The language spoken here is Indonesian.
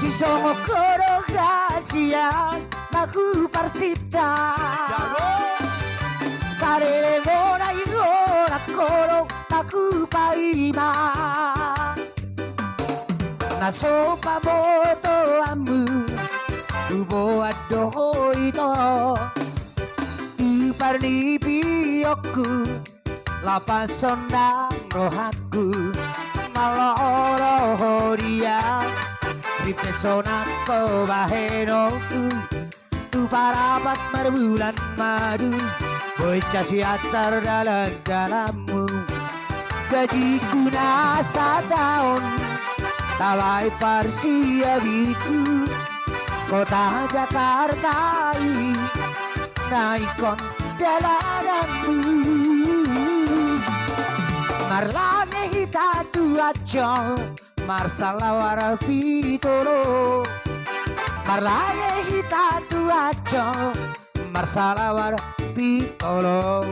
Si songo koro kasihan Naku parsita Sarere gora igora koro Naku paima Nasopa moto amu Ubo ado ito Iparni piyoku Lapason ng rohaku Maloro dia Ripesona ko bahenoku Tu parapat marbulan madu Bocah siatar dalam-dalammu Gajiku nasa tahun Tawai parsiabiku Kota Jakarta ini Naikon dalananmu Marlane hitatu aja Marsalawara pitolo Marlane hitatu aja Marsalawara pitolo